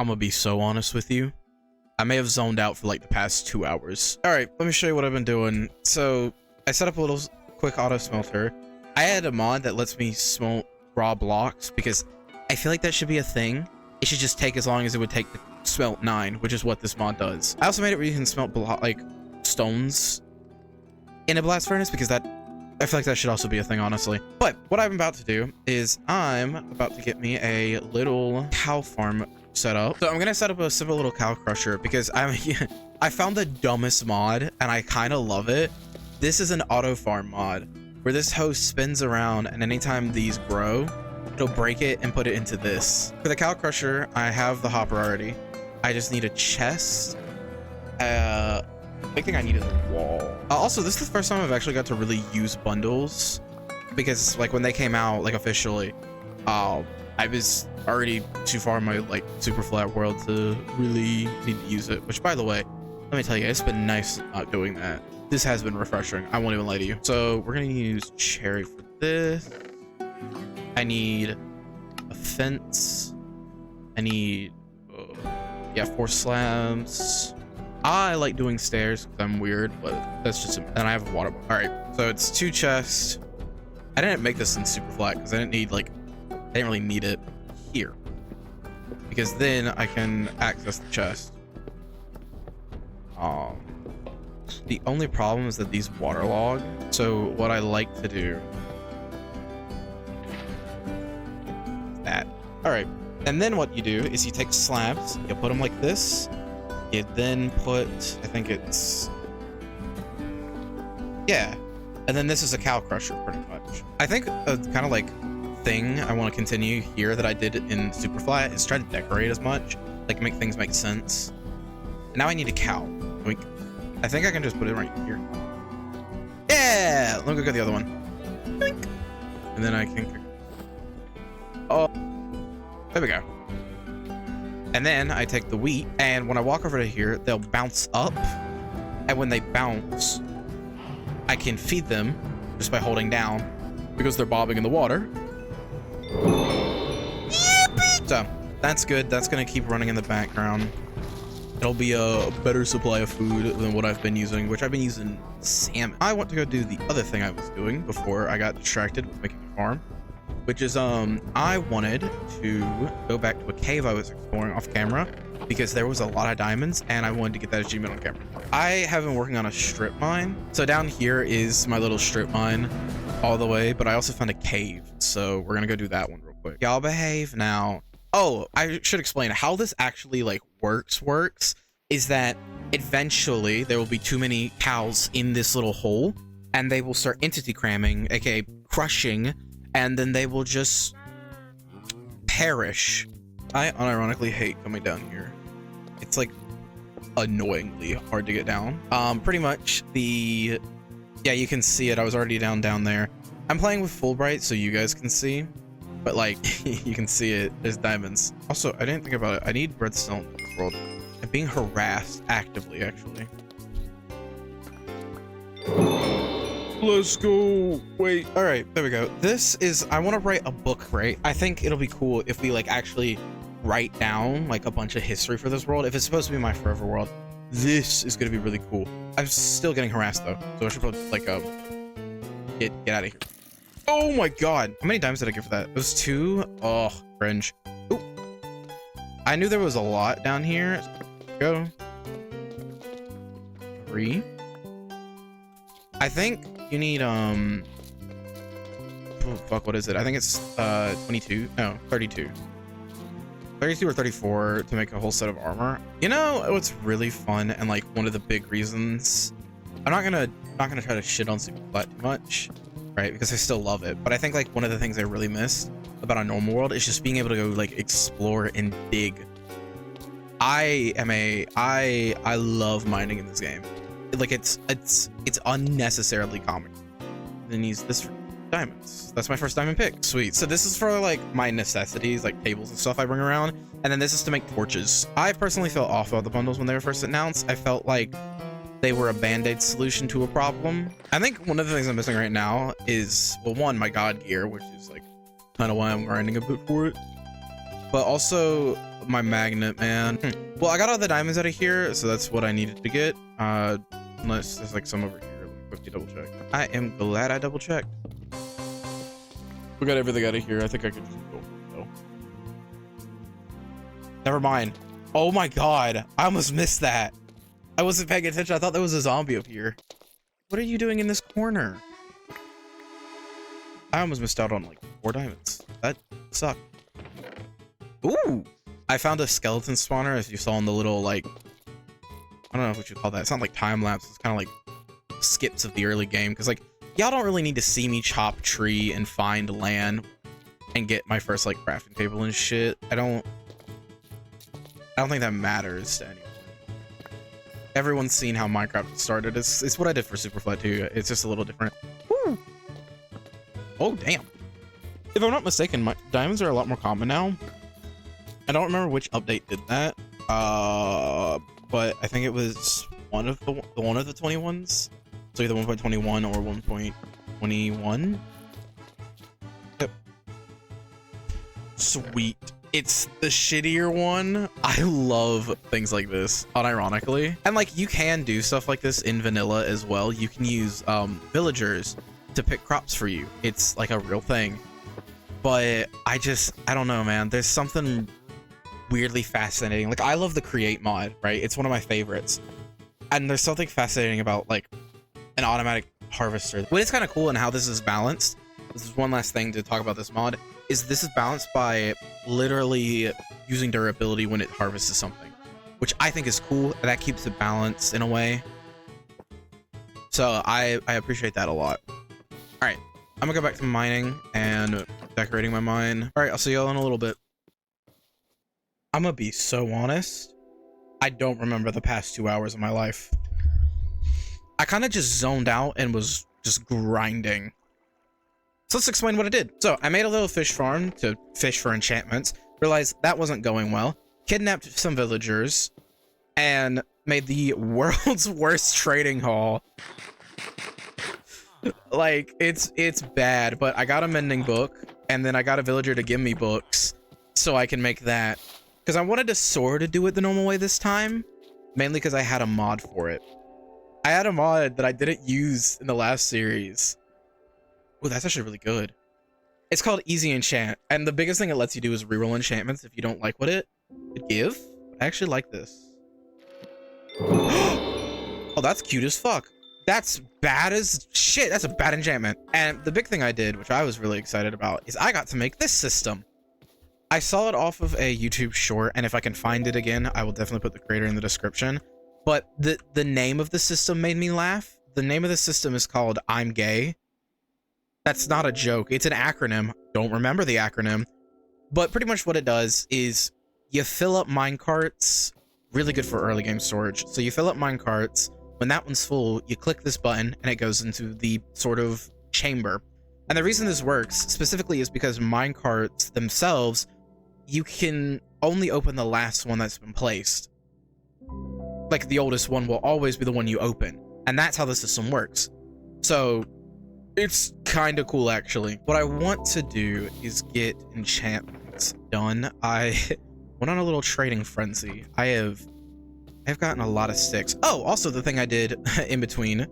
I'm gonna be so honest with you. I may have zoned out for like the past 2 hours. All right, let me show you what I've been doing. So I set up a little quick auto smelter. I added a mod that lets me smelt raw blocks because I feel like that should be a thing. It should just take as long as it would take to smelt 9, which is what this mod does. I also made it where you can smelt like stones in a blast furnace because that, I feel like that should also be a thing, honestly. But what I'm about to do is I'm about to get me a little cow farm set up. So I'm gonna set up a simple little cow crusher because I found the dumbest mod and I kind of love it. This is an auto farm mod where this hose spins around, and anytime these grow, it'll break it and put it into this. For the cow crusher, I have the hopper already. I just need a chest. Big thing I need is a wall. Also, this is the first time I've actually got to really use bundles because like when they came out like officially, I was already too far in my like super flat world to really need to use it. Which, by the way, let me tell you, it's been nice not doing that. This has been refreshing. I won't even lie to you. So we're gonna use cherry for this. I need a fence. I need, yeah, 4 slabs. I like doing stairs because I'm weird, but that's just, and I have a water bottle. All right, so it's 2 chests. I didn't make this in super flat because I didn't need like, I didn't really need it here because then I can access the chest. The only problem is that these waterlog. So what I like to do is that. All right, and then what you do is you take slabs, you put them like this. You then put, I think it's, yeah, and then this is a cow crusher pretty much. I think a kind of like thing I want to continue here that I did in super flat is try to decorate as much, like make things make sense. And now I need a cow. I think I can just put it right here. Yeah, let me go get the other one. And then I can, oh, there we go. And then I take the wheat, and when I walk over to here, they'll bounce up. And when they bounce, I can feed them just by holding down because they're bobbing in the water. Yippee! So that's good. That's gonna keep running in the background. It'll be a better supply of food than what I've been using, which I've been using salmon. I want to go do the other thing I was doing before I got distracted with making a farm, which is I wanted to go back to a cave I was exploring off camera because there was a lot of diamonds and I wanted to get that achievement on camera. I have been working on a strip mine. So down here is my little strip mine all the way, but I also found a cave. So we're gonna go do that one real quick. Y'all behave now. Oh, I should explain how this actually like works is that eventually there will be too many cows in this little hole and they will start entity cramming, aka crushing, and then they will just perish. I unironically hate coming down here. It's like annoyingly hard to get down. Pretty much the, yeah, you can see it. I was already down there. I'm playing with Fulbright so you guys can see, but like you can see it. There's diamonds. Also, I didn't think about it. I need redstone in this world. I'm being harassed actively, actually. Let's go. Wait. All right, there we go. This is, I want to write a book, right? I think it'll be cool if we like actually write down like a bunch of history for this world. If it's supposed to be my forever world, this is going to be really cool. I'm still getting harassed though, so I should probably like get out of here. Oh my god, how many diamonds did I get for that? It was 2. Oh, cringe. Ooh. I knew there was a lot down here. Go 3. I think you need oh, fuck, what is it? I think it's 22. No, 32. 32 or 34 to make a whole set of armor. You know what's really fun and like one of the big reasons, I'm not gonna try to shit on super flat too much, right? Because I still love it, but I think like one of the things I really miss about a normal world is just being able to go like explore and dig. I love mining in this game. Like it's unnecessarily common. Then use this for diamonds. That's my first diamond pick. Sweet. So this is for like my necessities, like tables and stuff I bring around, and then this is to make torches. I personally felt off about the bundles when they were first announced. I felt like they were a band-aid solution to a problem. I think one of the things I'm missing right now is, well, one, my god gear, which is like kind of why I'm grinding a bit for it. but also my magnet, man. Well, I got all the diamonds out of here, so that's what I needed to get. Unless there's like some over here. Let me quickly double check. I am glad I double checked. We got everything out of here. I think I could just go though. Never mind. Oh my god, I almost missed that. I wasn't paying attention. I thought there was a zombie up here. What are you doing in this corner? I almost missed out on like 4 diamonds. That sucked. Ooh! I found a skeleton spawner, as you saw in the little, like, I don't know what you call that. It's not like time lapse. It's kind of like skips of the early game. Because, like, y'all don't really need to see me chop tree and find land and get my first, like, crafting table and shit. I don't think that matters to anyone. Everyone's seen how Minecraft started. It's what I did for Superflat too. It's just a little different. Woo! Oh, damn. If I'm not mistaken, my diamonds are a lot more common now. I don't remember which update did that. But I think it was one of the 21s. So either 1.21 or 1.21. Yep. Sweet. It's the shittier one. I love things like this, unironically. And like, you can do stuff like this in vanilla as well. You can use villagers to pick crops for you. It's like a real thing. But I don't know, man. There's something weirdly fascinating. Like, I love the create mod, right? It's one of my favorites. And there's something fascinating about like an automatic harvester. What is kind of cool and how this is balanced. This is one last thing to talk about this mod. This is balanced by literally using durability when it harvests something, which I think is cool. That keeps it balanced in a way. So I appreciate that a lot. All right, I'm gonna go back to mining and decorating my mine. All right, I'll see y'all in a little bit. I'm gonna be so honest. I don't remember the past 2 hours of my life. I kind of just zoned out and was just grinding. So let's explain what I did. So I made a little fish farm to fish for enchantments, realized that wasn't going well, kidnapped some villagers, and made the world's worst trading hall. Like, it's bad, but I got a mending book, and then I got a villager to give me books, so I can make that. Because I wanted to sort of do it the normal way this time, mainly because I had a mod for it. I had a mod that I didn't use in the last series. Oh, that's actually really good. It's called Easy Enchant, and the biggest thing it lets you do is reroll enchantments if you don't like what it would give. I actually like this. Oh, that's cute as fuck. That's bad as shit. That's a bad enchantment. And the big thing I did, which I was really excited about, is I got to make this system. I saw it off of a YouTube short, and if I can find it again, I will definitely put the creator in the description. But the name of the system made me laugh. The name of the system is called I'm Gay. That's not a joke. It's an acronym. Don't remember the acronym. But pretty much what it does is you fill up minecarts. Really good for early game storage. So you fill up minecarts. When that one's full, you click this button and it goes into the sort of chamber. And the reason this works specifically is because minecarts themselves, you can only open the last one that's been placed. Like, the oldest one will always be the one you open. And that's how the system works. So it's kind of cool, actually. What I want to do is get enchantments done. I went on a little trading frenzy. I've gotten a lot of sticks. Oh, also the thing I did in between,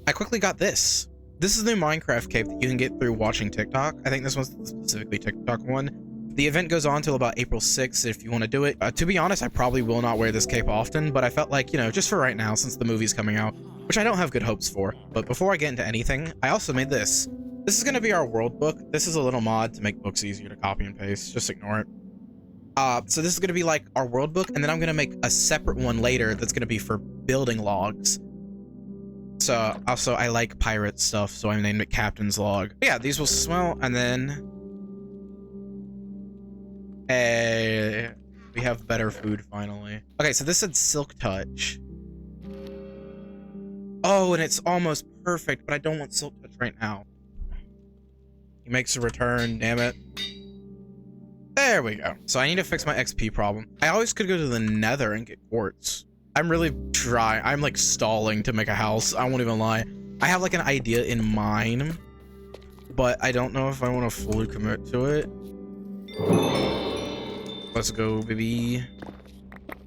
I quickly got this. This is the Minecraft cape that you can get through watching TikTok. I think this one's specifically TikTok one. The event goes on till about April 6th if you want to do it. To be honest, I probably will not wear this cape often, but I felt like, you know, just for right now, since the movie's coming out, which I don't have good hopes for. But before I get into anything, I also made this. This is going to be our world book. This is a little mod to make books easier to copy and paste. Just ignore it. So this is going to be like our world book, and then I'm going to make a separate one later that's going to be for building logs. So also, I like pirate stuff, so I named it Captain's Log. But yeah, these will smell, and then we have better food finally. Okay, so this said Silk Touch. Oh, and it's almost perfect, but I don't want Silk Touch right now. He makes a return, damn it. There we go. So I need to fix my XP problem. I always could go to the Nether and get quartz. I'm really trying. I'm like stalling to make a house. I won't even lie. I have like an idea in mind, but I don't know if I want to fully commit to it. Let's go, baby.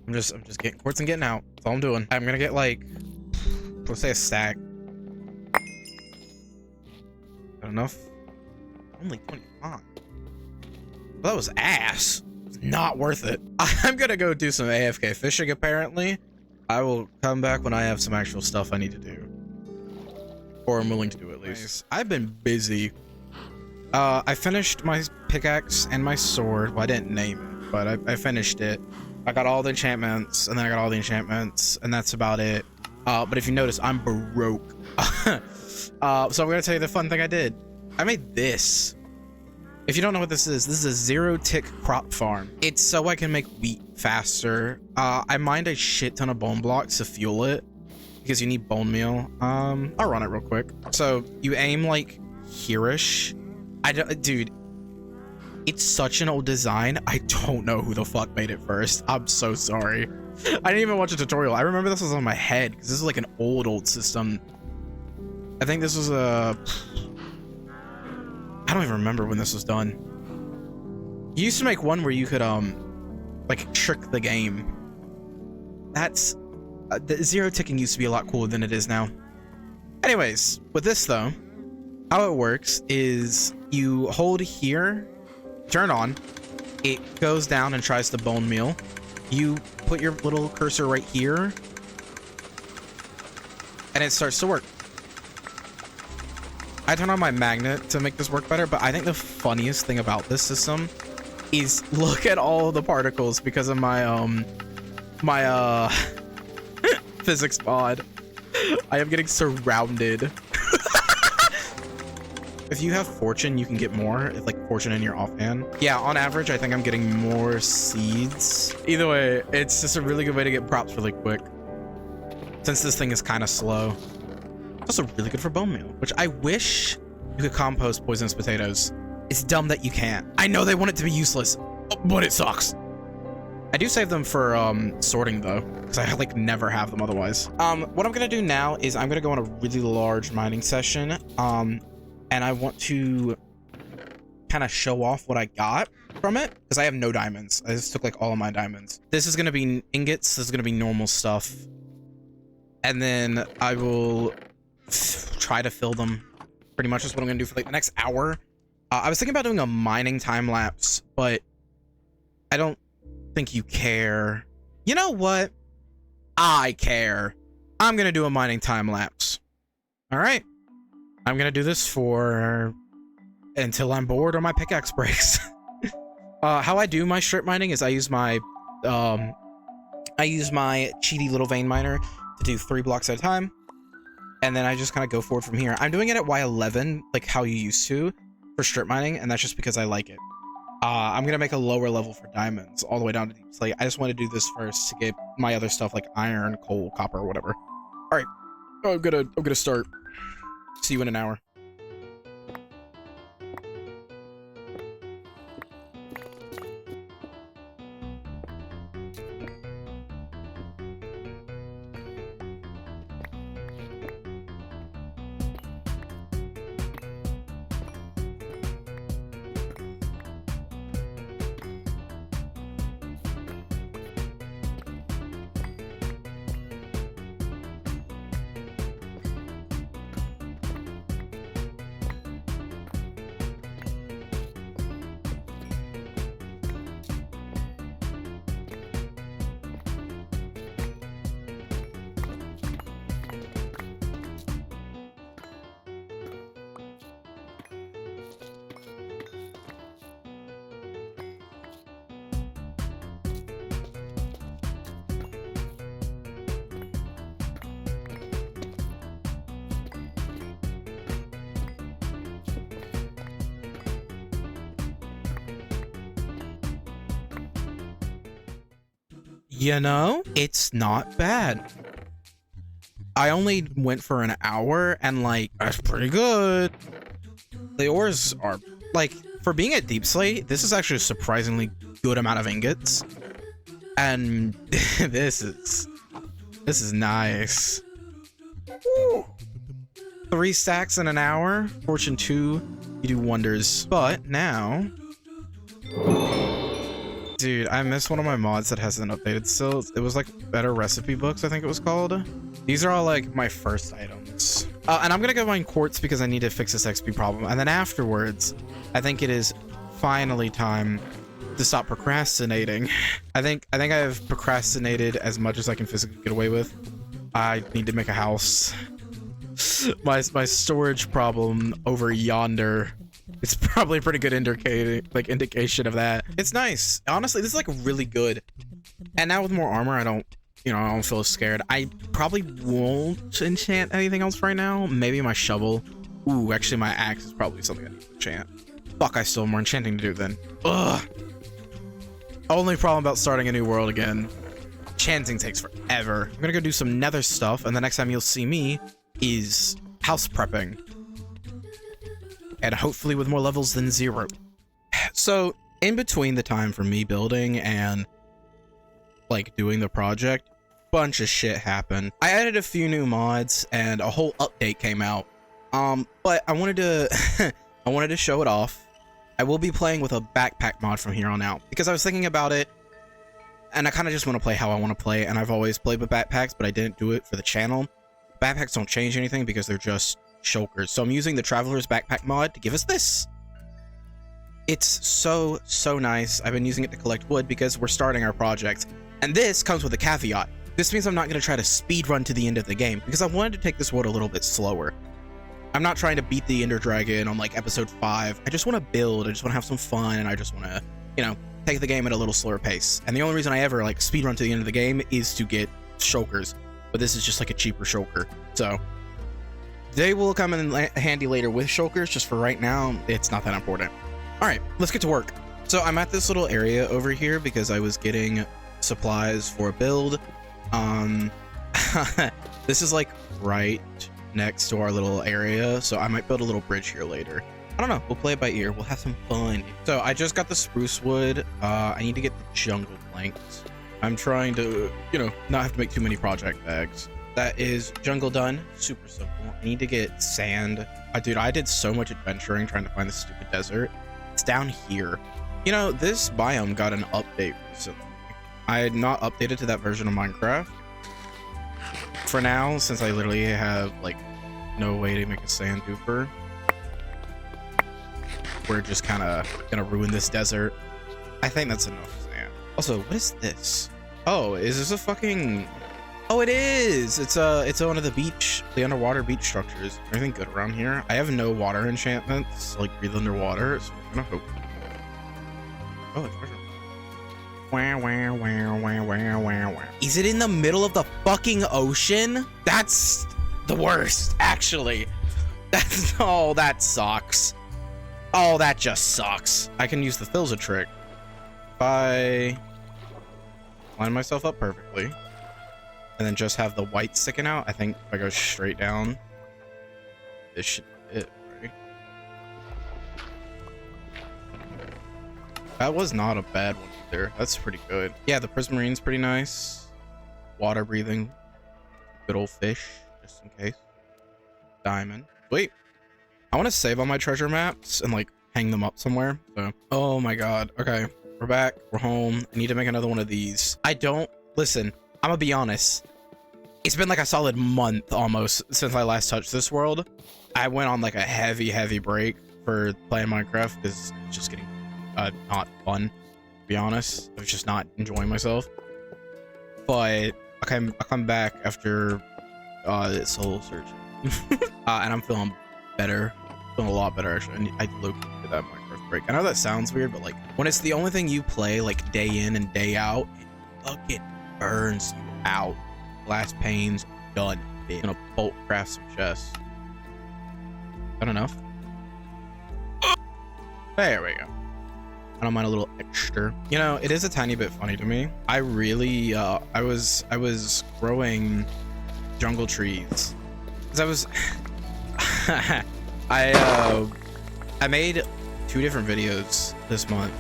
I'm just getting quartz and getting out. That's all I'm doing. I'm gonna get like, let's say a stack. Not enough? Only 25. Well, that was ass. It's not worth it. I'm gonna go do some AFK fishing apparently. I will come back when I have some actual stuff I need to do. Or I'm willing to do at least. Nice. I've been busy. I finished my pickaxe and my sword. Well, I didn't name it, but I finished it. I got all the enchantments, and then I got all the enchantments, and that's about it. But if you notice, I'm broke. So I'm gonna tell you the fun thing I did. I made this. If you don't know what this is a 0-tick crop farm. It's so I can make wheat faster. I mined a shit ton of bone blocks to fuel it because you need bone meal. I'll run it real quick. So you aim like here-ish. Dude, it's such an old design. I don't know who the fuck made it first. I'm so sorry. I didn't even watch a tutorial. I remember this was on my head because this is like an old system. I think this was a... I don't even remember when this was done. You used to make one where you could, like, trick the game. That's... the 0-ticking used to be a lot cooler than it is now. Anyways, with this, though, how it works is you hold here, turn on, it goes down and tries to bone meal. You put your little cursor right here, and it starts to work. I turned on my magnet to make this work better, but I think the funniest thing about this system is look at all the particles because of my physics mod. I am getting surrounded. If you have fortune, you can get more, like fortune in your offhand. Yeah, on average, I think I'm getting more seeds. Either way, it's just a really good way to get props really quick. Since this thing is kind of slow. It's also really good for bone meal, which I wish you could compost poisonous potatoes. It's dumb that you can't. I know they want it to be useless, but it sucks. I do save them for sorting though, because I like never have them otherwise. What I'm gonna do now is I'm gonna go on a really large mining session, and I want to kind of show off what I got from it, because I have no diamonds. I just took like all of my diamonds. This is gonna be ingots. This is gonna be normal stuff, and then I will try to fill them. Pretty much is what I'm gonna do for like the next hour. I was thinking about doing a mining time lapse, but I don't think you care. You know what? I care. I'm gonna do a mining time lapse. All right. I'm gonna do this for until I'm bored or my pickaxe breaks. How I do my strip mining is I use my cheaty little vein miner to do 3 blocks at a time. And then I just kind of go forward from here. I'm doing it at Y11, like how you used to for strip mining, and that's just because I like it. I'm gonna make a lower level for diamonds, all the way down to deep slate. I just want to do this first to get my other stuff like iron, coal, copper, whatever. All right, I'm gonna start. See you in an hour. You know, it's not bad. I only went for an hour and like, that's pretty good. The ores are like, for being at deep slate, this is actually a surprisingly good amount of ingots. And this is nice. Woo. 3 stacks in an hour, fortune 2, you do wonders. But now Dude, I missed one of my mods that hasn't updated still. It was like Better Recipe Books, I think it was called. These are all like my first items. And I'm gonna go mine quartz because I need to fix this XP problem. And then afterwards, I think it is finally time to stop procrastinating. I think I've procrastinated as much as I can physically get away with. I need to make a house. My storage problem over yonder. It's probably a pretty good indication of that. It's nice. Honestly, this is like really good. And now with more armor, I don't feel as scared. I probably won't enchant anything else right now. Maybe my shovel. Ooh, actually my axe is probably something I need to enchant. Fuck, I still have more enchanting to do then. Ugh. Only problem about starting a new world again. Enchanting takes forever. I'm gonna go do some nether stuff, and the next time you'll see me is house prepping. And hopefully with more levels than 0. So in between the time for me building and like doing the project, bunch of shit happened. I added a few new mods and a whole update came out. But I wanted to I wanted to show it off. I will be playing with a backpack mod from here on out because I was thinking about it and I kind of just want to play how I want to play, and I've always played with backpacks, but I didn't do it for the channel. Backpacks don't change anything because they're just shulkers. So I'm using the Traveler's Backpack mod to give us this. It's so nice. I've been using it to collect wood because we're starting our project. And this comes with a caveat. This means I'm not going to try to speed run to the end of the game because I wanted to take this world a little bit slower. I'm not trying to beat the Ender Dragon on like episode 5. I just want to build. I just want to have some fun, and I just want to, take the game at a little slower pace. And the only reason I ever like speed run to the end of the game is to get shulkers. But this is just like a cheaper shulker. So they will come in handy later with shulkers. Just for right now, it's not that important. All right, let's get to work. So I'm at this little area over here because I was getting supplies for a build. This is like right next to our little area, so I might build a little bridge here later. I don't know, we'll play it by ear. We'll have some fun. So I just got the spruce wood. I need to get the jungle planks. I'm trying to, not have to make too many project bags. That is jungle done. Super simple. I need to get sand. Dude, I did so much adventuring trying to find this stupid desert. It's down here. This biome got an update recently. I had not updated to that version of Minecraft for now, since I literally have like no way to make a sand duper. We're just kind of gonna ruin this desert. I think that's enough sand. Also, what is this? Oh, is this a fucking... Oh, it is! It's one of the underwater beach structures. Is anything good around here? I have no water enchantments, like breathe underwater, so I'm gonna hope. Oh, a treasure. Is it in the middle of the fucking ocean? That's the worst, actually. Oh, that sucks. Oh, that just sucks. I can use the fill as a trick. If I line myself up perfectly and then just have the white sticking out, I think if I go straight down, this should be it, right? That was not a bad one either. That's pretty good. Yeah, the prismarine's pretty nice. Water breathing. Good old fish, just in case. Diamond. Wait. I want to save all my treasure maps and like hang them up somewhere. So, oh my god. Okay, we're back. We're home. I need to make another one of these. Listen, I'm gonna be honest. It's been like a solid month almost since I last touched this world. I went on like a heavy break for playing Minecraft because it's just getting not fun, to be honest. I was just not enjoying myself. But I come back after soul searching. And I'm feeling better. Feeling a lot better, actually. I looked at that Minecraft break. I know that sounds weird, but like when it's the only thing you play like day in and day out, it fucking burns you out. Glass panes done. I'm gonna bolt craft some chests. Is that enough? There we go. I don't mind a little extra. It is a tiny bit funny to me. I really I was growing jungle trees because I was I made 2 different videos this month.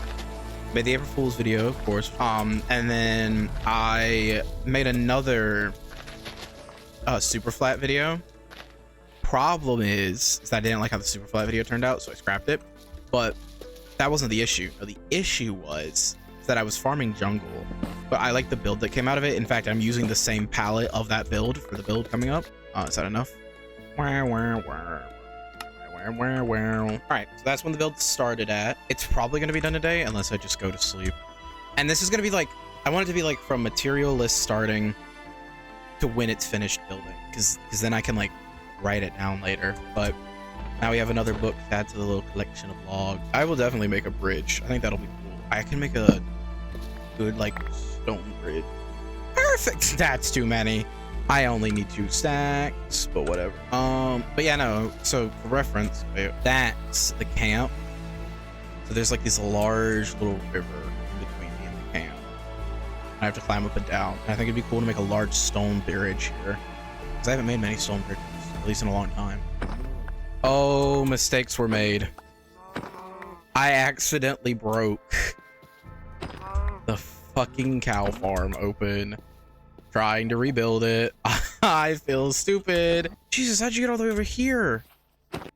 Made the April Fool's video, of course, and then I made another super flat video. Problem is that I didn't like how the super flat video turned out, so I scrapped it. But that wasn't the issue. No, the issue was that I was farming jungle, but I like the build that came out of it. In fact, I'm using the same palette of that build for the build coming up. Is that enough? All right, so that's when the build started at. It's probably going to be done today unless I just go to sleep. And this is going to be like, I want it to be like from material list starting to when it's finished building, because then I can like write it down later. But now we have another book to add to the little collection of logs. I will definitely make a bridge. I think that'll be cool. I can make a good like stone bridge. Perfect. That's too many. I only need 2 stacks, but whatever. But yeah, no. So for reference, that's the camp. So there's like this large little river in between me and the camp. I have to climb up and down. And I think it'd be cool to make a large stone bridge here, because I haven't made many stone bridges, at least in a long time. Oh, mistakes were made. I accidentally broke the fucking cow farm open. Trying to rebuild it. I feel stupid. Jesus, how'd you get all the way over here?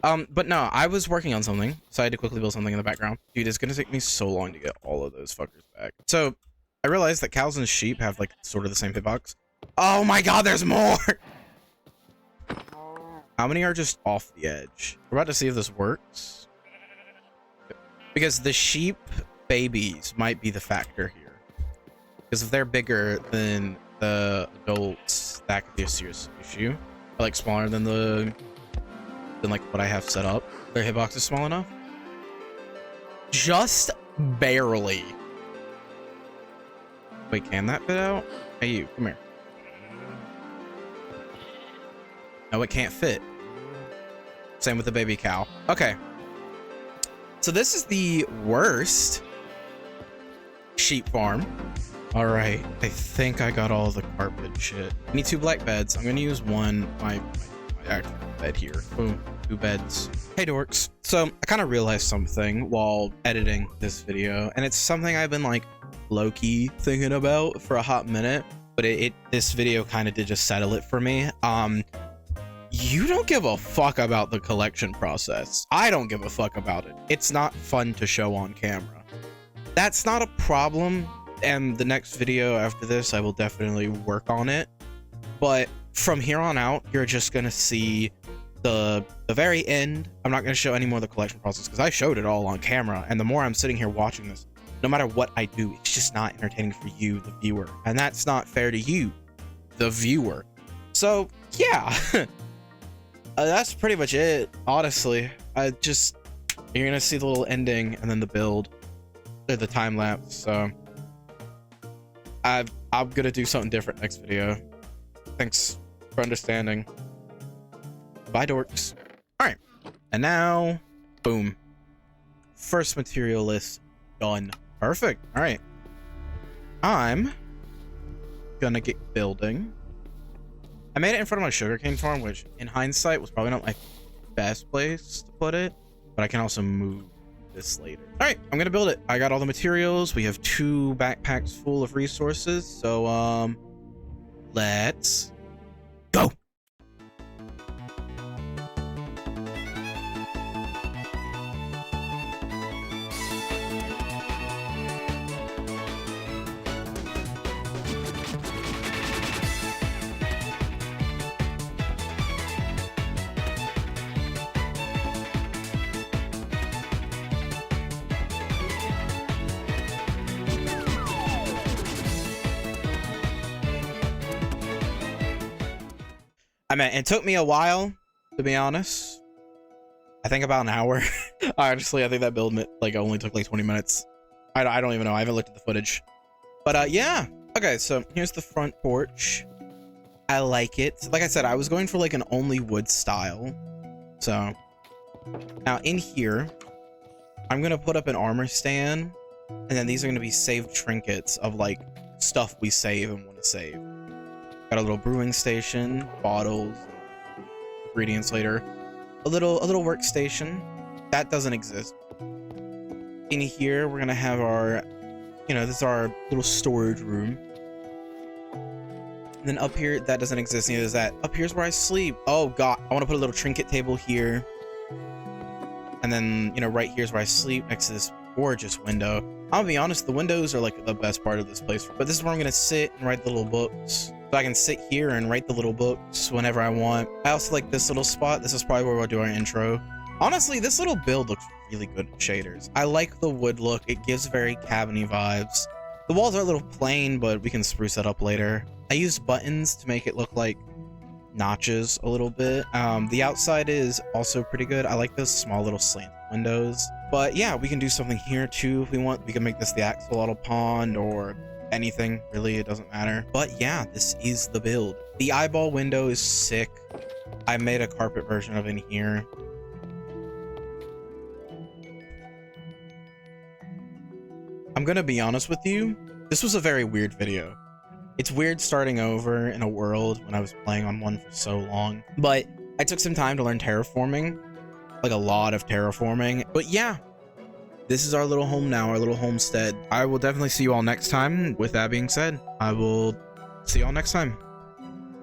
But no, I was working on something, so I had to quickly build something in the background. Dude, it's gonna take me so long to get all of those fuckers back. So I realized that cows and sheep have like sort of the same hitbox. Oh my god, there's more! How many are just off the edge? We're about to see if this works, because the sheep babies might be the factor here, because if they're bigger than the adults, that could be a serious issue. Or like smaller than like what I have set up. Their hitbox is small enough. Just barely. Wait, can that fit out? Hey, you, come here. No, it can't fit. Same with the baby cow. Okay. So this is the worst sheep farm. All right, I think I got all the carpet shit. I need 2 black beds. I'm gonna use one, my actual bed here. Boom, 2 beds. Hey dorks. So I kind of realized something while editing this video, and it's something I've been like low-key thinking about for a hot minute, but this video kind of did just settle it for me. You don't give a fuck about the collection process. I don't give a fuck about it. It's not fun to show on camera. That's not a problem. And the next video after this, I will definitely work on it. But from here on out, you're just gonna see the very end. I'm not gonna show any more of the collection process, because I showed it all on camera. And the more I'm sitting here watching this, no matter what I do, it's just not entertaining for you, the viewer. And that's not fair to you, the viewer. So yeah, that's pretty much it. Honestly, you're gonna see the little ending and then the build, or the time lapse. So I'm gonna do something different next video. Thanks for understanding. Bye dorks. All right, and now boom, first material list done. Perfect. All right, I'm gonna get building. I made it in front of my sugarcane farm, which in hindsight was probably not my best place to put it, but I can also move this later. All right, I'm gonna build it. I got all the materials. We have 2 backpacks full of resources, so let's go. I mean, it took me a while, to be honest. I think about an hour. Honestly, I think that build like only took like 20 minutes. I don't even know. I haven't looked at the footage. But yeah. Okay, so here's the front porch. I like it. Like I said, I was going for like an only wood style. So now in here, I'm gonna put up an armor stand, and then these are gonna be saved trinkets of like stuff we save and want to save. Got a little brewing station, bottles, ingredients later. A little workstation that doesn't exist. In here, we're gonna have our, this is our little storage room. And then up here, that doesn't exist. Neither does that. Up here's where I sleep. Oh god, I want to put a little trinket table here. And then, right here's where I sleep, next to this gorgeous window. I'm gonna be honest, the windows are like the best part of this place, but this is where I'm gonna sit and write the little books. So I can sit here and write the little books whenever I want. I also like this little spot. This is probably where we'll do our intro. Honestly, this little build looks really good with shaders. I like the wood look. It gives very cabiny vibes. The walls are a little plain, but we can spruce that up later. I used buttons to make it look like notches a little bit. The outside is also pretty good. I like those small little slant windows. But yeah, we can do something here too if we want. We can make this the axolotl pond or anything, really, it doesn't matter. But yeah, this is the build. The eyeball window is sick. I made a carpet version of it in here. I'm gonna be honest with you, this was a very weird video. It's weird starting over in a world when I was playing on one for so long, but I took some time to learn terraforming, like a lot of terraforming. But yeah, this is our little home now, our little homestead. I will definitely see you all next time. With that being said, I will see you all next time.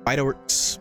Bye, dorks.